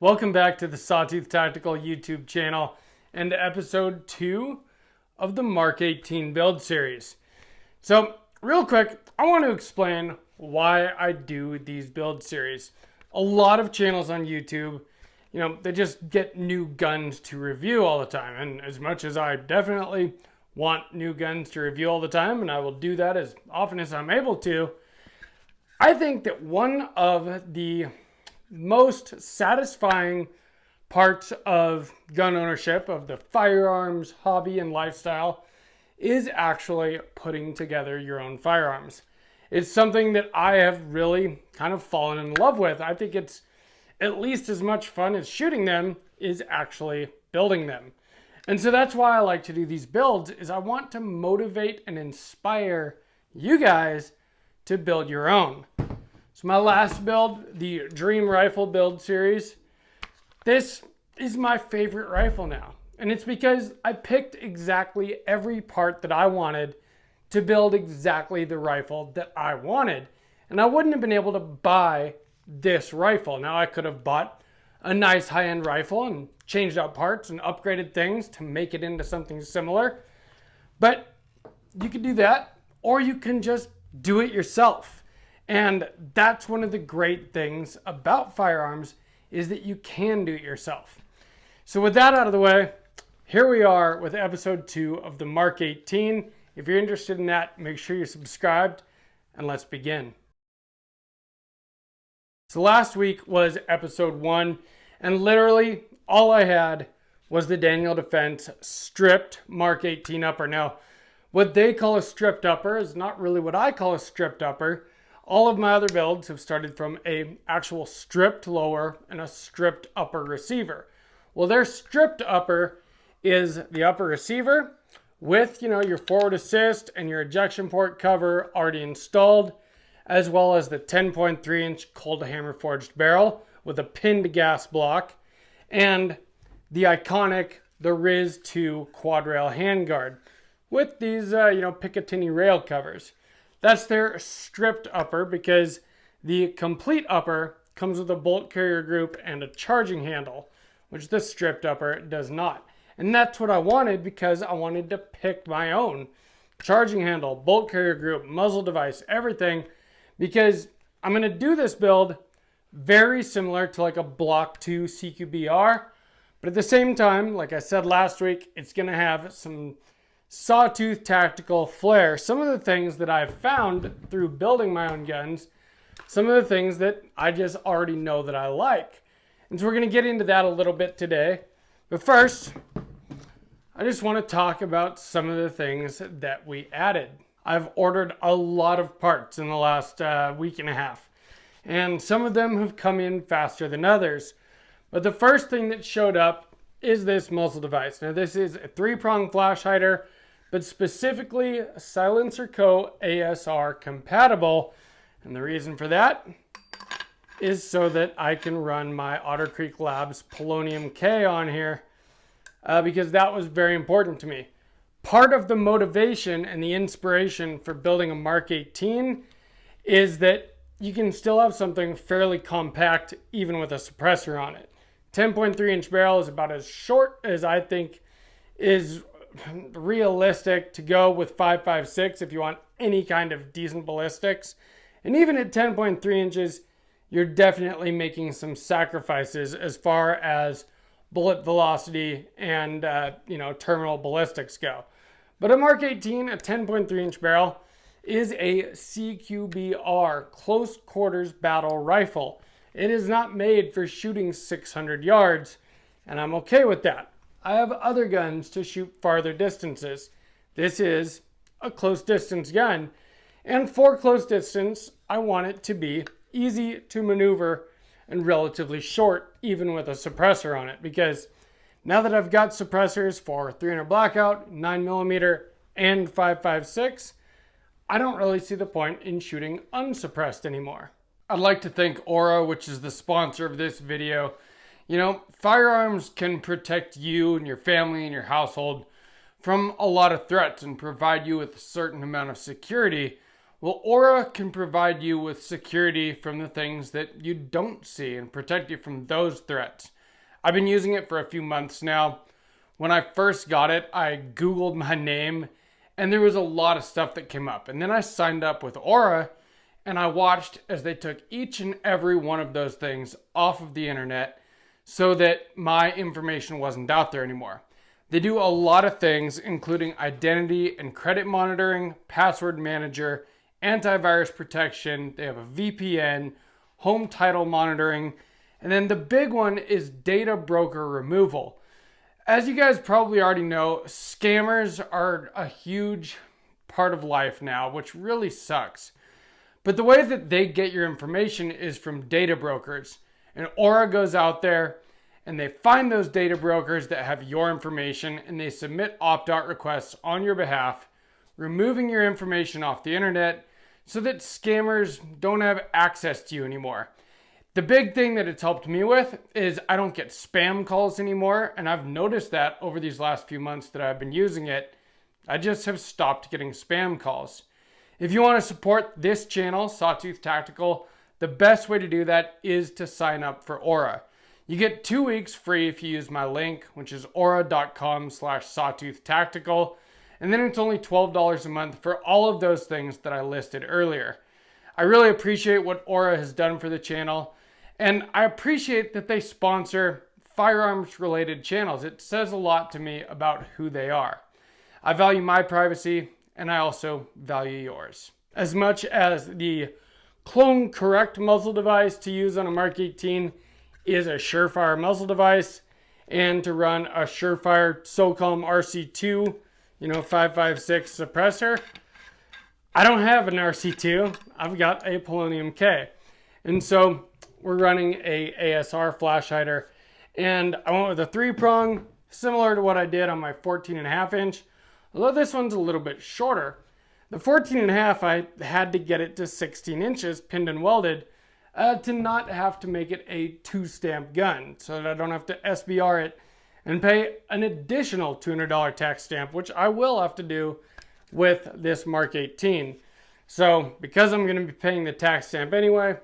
Welcome back to the Sawtooth Tactical YouTube channel and episode 2 of the Mark 18 build series. So real quick, I want to explain why I do these build series. A lot of channels on YouTube, they just get new guns to review all the time. And as much as I definitely want new guns to review all the time, and I will do that as often as I'm able to, I think that one of the most satisfying parts of gun ownership, of the firearms hobby and lifestyle, is actually putting together your own firearms. It's something that I have really kind of fallen in love with. I think it's at least as much fun as shooting them is actually building them. And so that's why I like to do these builds, is I want to motivate and inspire you guys to build your own. So my last build, the Dream Rifle build series, this is my favorite rifle now. And it's because I picked exactly every part that I wanted to build exactly the rifle that I wanted. And I wouldn't have been able to buy this rifle. Now I could have bought a nice high-end rifle and changed out parts and upgraded things to make it into something similar. But you could do that, or you can just do it yourself. And that's one of the great things about firearms, is that you can do it yourself. So with that out of the way, here we are with episode 2 of the Mark 18. If you're interested in that, make sure you're subscribed, and let's begin. So last week was episode 1, and literally all I had was the Daniel Defense stripped Mark 18 upper. Now, what they call a stripped upper is not really what I call a stripped upper. All of my other builds have started from a actual stripped lower and a stripped upper receiver. Well, their stripped upper is the upper receiver with, your forward assist and your ejection port cover already installed, as well as the 10.3 inch cold hammer forged barrel with a pinned gas block, and the iconic, the Riz 2 quad rail handguard with these, picatinny rail covers. That's their stripped upper, because the complete upper comes with a bolt carrier group and a charging handle, which the stripped upper does not. And that's what I wanted, because I wanted to pick my own charging handle, bolt carrier group, muzzle device, everything, because I'm going to do this build very similar to like a Block 2 CQBR, but at the same time, like I said last week, it's going to have some Sawtooth Tactical flair. Some of the things that I've found through building my own guns, some of the things that I just already know that I like. And so we're going to get into that a little bit today. But first, I just want to talk about some of the things that we added. I've ordered a lot of parts in the last week and a half, and some of them have come in faster than others. But the first thing that showed up is this muzzle device. Now this is a 3-prong flash hider, but specifically Silencer Co. ASR compatible. And the reason for that is so that I can run my Otter Creek Labs Polonium K on here, because that was very important to me. Part of the motivation and the inspiration for building a Mark 18 is that you can still have something fairly compact even with a suppressor on it. 10.3 inch barrel is about as short as I think is realistic to go with 5.56 if you want any kind of decent ballistics. And even at 10.3 inches, you're definitely making some sacrifices as far as bullet velocity and terminal ballistics go. But a Mark 18, a 10.3 inch barrel, is a CQBR, close quarters battle rifle. It is not made for shooting 600 yards, and I'm okay with that. I have other guns to shoot farther distances. This is a close distance gun, and for close distance, I want it to be easy to maneuver and relatively short, even with a suppressor on it, because now that I've got suppressors for 300 blackout, 9mm, and 5.56, I don't really see the point in shooting unsuppressed anymore. I'd like to thank Aura, which is the sponsor of this video. Firearms can protect you and your family and your household from a lot of threats and provide you with a certain amount of security, Well, Aura can provide you with security from the things that you don't see and protect you from those threats. I've been using it for a few months now. When I first got it, I Googled my name and there was a lot of stuff that came up. And then I signed up with Aura and I watched as they took each and every one of those things off of the internet so that my information wasn't out there anymore. They do a lot of things, including identity and credit monitoring, password manager, antivirus protection. They have a VPN, home title monitoring, and then the big one is data broker removal. As you guys probably already know, scammers are a huge part of life now, which really sucks. But the way that they get your information is from data brokers. And Aura goes out there and they find those data brokers that have your information and they submit opt-out requests on your behalf, removing your information off the internet so that scammers don't have access to you anymore. The big thing that it's helped me with is I don't get spam calls anymore, and I've noticed that over these last few months that I've been using it. I just have stopped getting spam calls. If you want to support this channel, Sawtooth Tactical, the best way to do that is to sign up for Aura. You get 2 weeks free if you use my link, which is aura.com/sawtooth-tactical. And then it's only $12 a month for all of those things that I listed earlier. I really appreciate what Aura has done for the channel. And I appreciate that they sponsor firearms related channels. It says a lot to me about who they are. I value my privacy and I also value yours. As much as the clone correct muzzle device to use on a Mark 18 is a Surefire muzzle device, and to run a Surefire SOCOM RC2, 5.56 suppressor, I don't have an RC2. I've got a Polonium K. And so we're running a ASR flash hider, and I went with a 3-prong, similar to what I did on my 14.5 inch, although this one's a little bit shorter. The 14.5, I had to get it to 16 inches pinned and welded to not have to make it a 2-stamp gun, so that I don't have to SBR it and pay an additional $200 tax stamp, which I will have to do with this Mark 18. So because I'm going to be paying the tax stamp anyway,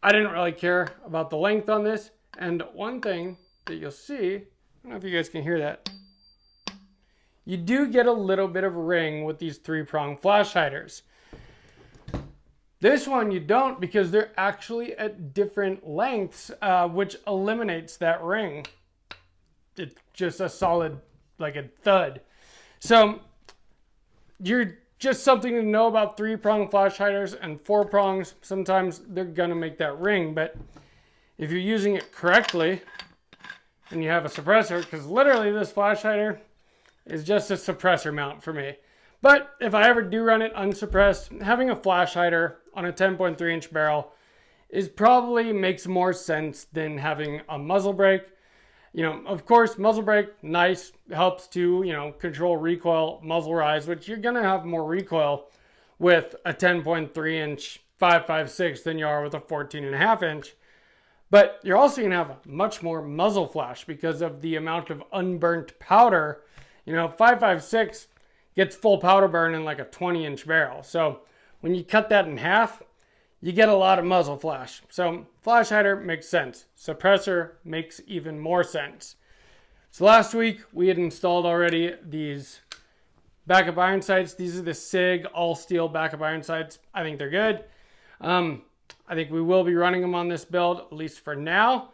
I didn't really care about the length on this. And one thing that you'll see, I don't know if you guys can hear that, you do get a little bit of ring with these 3-prong flash hiders. This one you don't, because they're actually at different lengths, which eliminates that ring. It's just a solid, like a thud. So you're just something to know about 3-prong flash hiders and 4 prongs. Sometimes they're gonna make that ring, but if you're using it correctly and you have a suppressor, because literally this flash hider is just a suppressor mount for me. But if I ever do run it unsuppressed, having a flash hider on a 10.3 inch barrel is probably makes more sense than having a muzzle brake. Of course, muzzle brake, nice, helps to, control recoil, muzzle rise, which you're gonna have more recoil with a 10.3 inch 5.56 than you are with a 14.5 inch. But you're also gonna have much more muzzle flash because of the amount of unburnt powder. 5.56 gets full powder burn in like a 20 inch barrel. So when you cut that in half, you get a lot of muzzle flash. So flash hider makes sense. Suppressor makes even more sense. So last week we had installed already these backup iron sights. These are the SIG all steel backup iron sights. I think they're good. I think we will be running them on this build, at least for now.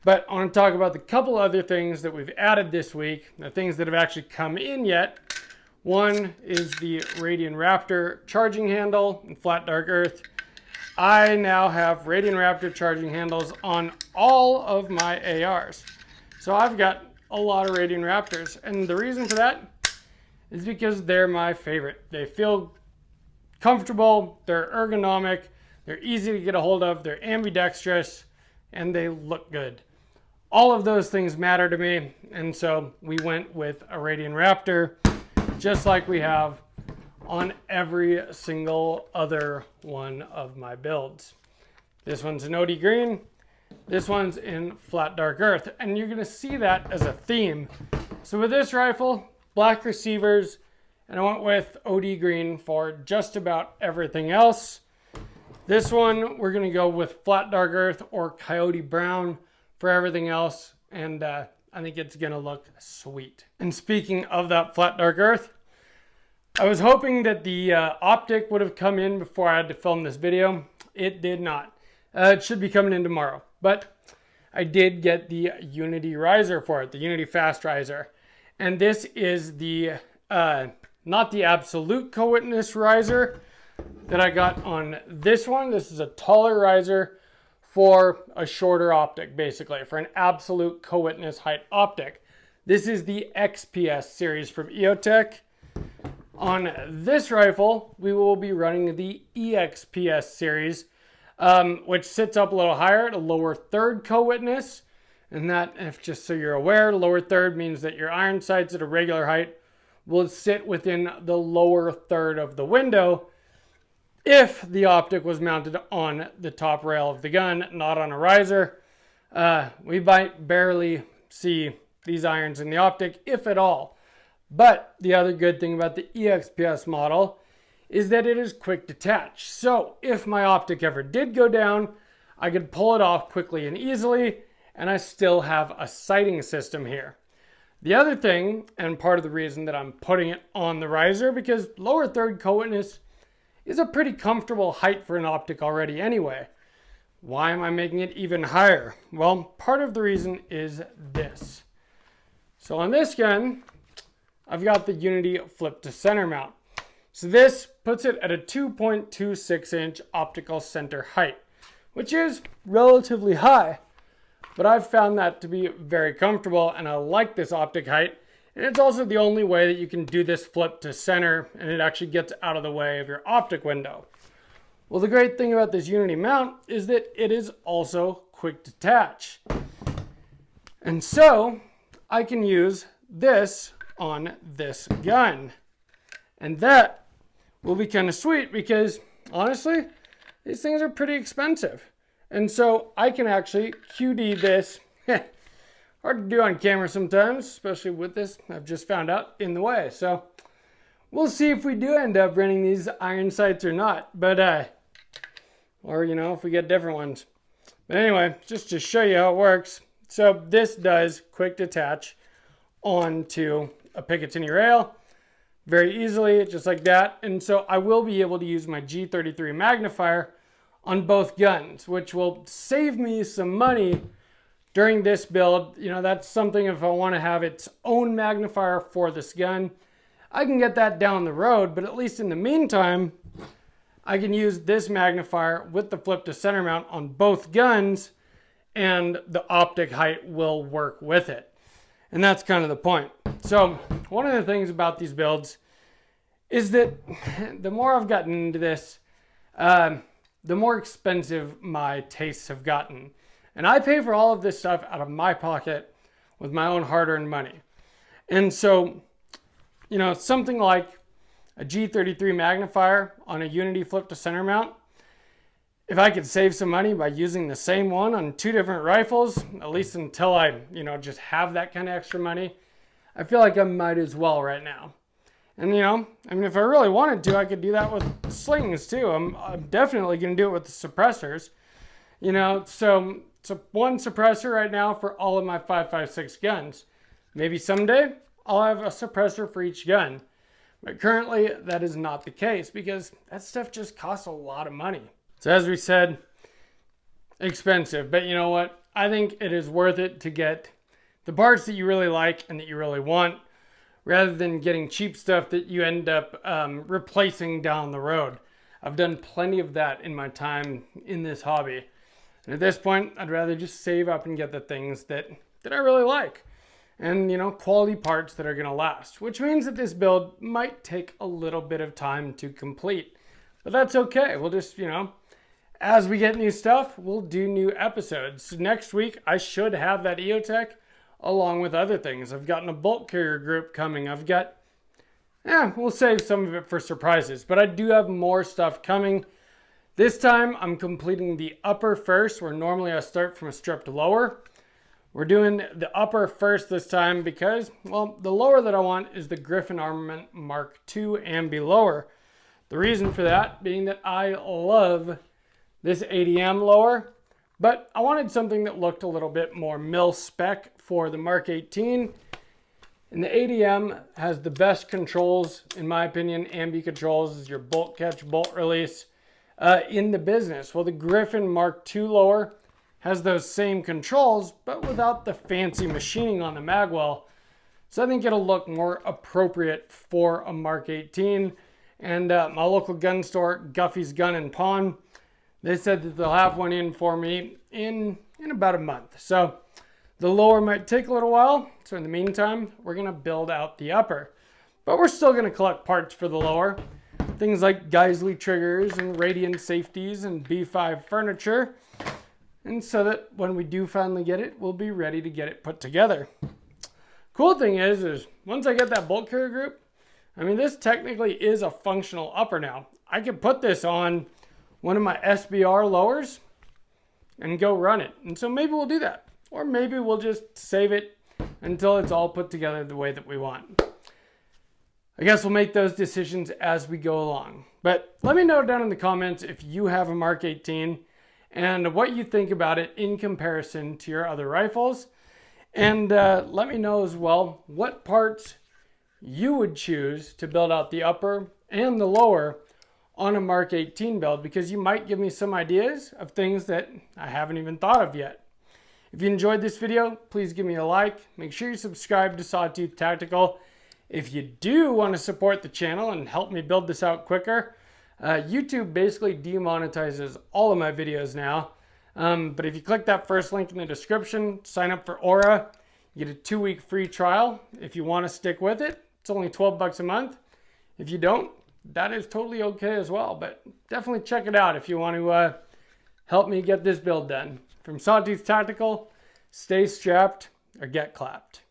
But I want to talk about the couple other things that we've added this week, the things that have actually come in yet. One is the Radian Raptor charging handle in flat dark earth. I now have Radian Raptor charging handles on all of my ARs. So I've got a lot of Radian Raptors, and the reason for that is because they're my favorite. They feel comfortable, they're ergonomic, they're easy to get a hold of, they're ambidextrous, and they look good. All of those things matter to me, and so we went with a Radian Raptor, just like we have on every single other one of my builds. This one's in OD green, this one's in flat dark earth, and you're gonna see that as a theme. So with this rifle, black receivers And I went with OD green for just about everything else. This one, we're gonna go with flat dark earth or coyote brown for everything else. And I think it's gonna look sweet. And speaking of that flat dark earth, I was hoping that the optic would have come in before I had to film this video. It did not. It should be coming in tomorrow, but I did get the Unity riser for it, the Unity F.A.S.T riser. And this is the, not the absolute co-witness riser that I got on this one. This is a taller riser for a shorter optic, basically, for an absolute co-witness height optic. This is the XPS series from EOTech. On this rifle, we will be running the EXPS series, which sits up a little higher at a lower third co-witness. And that, if just so you're aware, lower third means that your iron sights at a regular height will sit within the lower third of the window if the optic was mounted on the top rail of the gun, not on a riser. We might barely see these irons in the optic, if at all. But the other good thing about the EXPS model is that it is quick detach. So if my optic ever did go down, I could pull it off quickly and easily, and I still have a sighting system here. The other thing, and part of the reason that I'm putting it on the riser, because lower third co-witness is a pretty comfortable height for an optic already anyway. Why am I making it even higher? Well, part of the reason is this. So on this gun, I've got the Unity flip to center mount. So this puts it at a 2.26 inch optical center height, which is relatively high, but I've found that to be very comfortable and I like this optic height. And it's also the only way that you can do this flip to center and it actually gets out of the way of your optic window. Well, the great thing about this Unity mount is that it is also quick detach. And so I can use this on this gun. And that will be kind of sweet because honestly, these things are pretty expensive. And so I can actually QD this. Hard to do on camera sometimes, especially with this, I've just found out, in the way. So we'll see if we do end up running these iron sights or not. But, or, you know, if we get different ones. But anyway, just to show you how it works. So this does quick detach onto a picatinny rail very easily, just like that. And so I will be able to use my G33 magnifier on both guns, which will save me some money during this build. You know, that's something if I want to have its own magnifier for this gun, I can get that down the road, but at least in the meantime, I can use this magnifier with the flip to center mount on both guns and the optic height will work with it. And that's kind of the point. So one of the things about these builds is that the more I've gotten into this, the more expensive my tastes have gotten. And I pay for all of this stuff out of my pocket with my own hard-earned money. And so, you know, something like a G33 magnifier on a Unity flip to center mount, if I could save some money by using the same one on two different rifles, at least until I, you know, just have that kind of extra money, I feel like I might as well right now. And, you know, I mean, if I really wanted to, I could do that with slings too. I'm definitely going to do it with the suppressors. You know, so one suppressor right now for all of my 5.56 guns. Maybe someday I'll have a suppressor for each gun. But currently that is not the case because that stuff just costs a lot of money. So as we said, expensive. But you know what? I think it is worth it to get the parts that you really like and that you really want, rather than getting cheap stuff that you end up replacing down the road. I've done plenty of that in my time in this hobby. And at this point, I'd rather just save up and get the things that I really like. And, you know, quality parts that are going to last. Which means that this build might take a little bit of time to complete. But that's okay. We'll just, you know, as we get new stuff, we'll do new episodes. Next week, I should have that EOTech along with other things. I've gotten a bolt carrier group coming. I've got, we'll save some of it for surprises. But I do have more stuff coming. This time, I'm completing the upper first, where normally I start from a strip to lower. We're doing the upper first this time because, well, the lower that I want is the Griffin Armament Mark II and belower. The reason for that being that I love this ADM lower, but I wanted something that looked a little bit more mil spec for the Mark 18. And the ADM has the best controls, in my opinion. Ambi controls is your bolt catch, bolt release in the business. Well, the Griffin Mark II lower has those same controls, but without the fancy machining on the magwell. So I think it'll look more appropriate for a Mark 18. And my local gun store, Guffey's Gun and Pawn, they said that they'll have one in for me in about a month. So the lower might take a little while. So in the meantime, we're going to build out the upper. But we're still going to collect parts for the lower. Things like Geisley triggers and Radian safeties and B5 furniture. And so that when we do finally get it, we'll be ready to get it put together. Cool thing is once I get that bolt carrier group, I mean, this technically is a functional upper now. I could put this on one of my SBR lowers and go run it. And so maybe we'll do that. Or maybe we'll just save it until it's all put together the way that we want. I guess we'll make those decisions as we go along. But let me know down in the comments if you have a Mark 18 and what you think about it in comparison to your other rifles. And let me know as well what parts you would choose to build out the upper and the lower on a Mark 18 build, because you might give me some ideas of things that I haven't even thought of yet. If you enjoyed this video, please give me a like. Make sure you subscribe to Sawtooth Tactical. If you do want to support the channel and help me build this out quicker, YouTube basically demonetizes all of my videos now. But if you click that first link in the description, sign up for Aura, you get a 2-week free trial. If you want to stick with it, it's only 12 bucks a month. If you don't, that is totally okay as well. But definitely check it out if you want to help me get this build done. From Sawtooth Tactical, stay strapped or get clapped.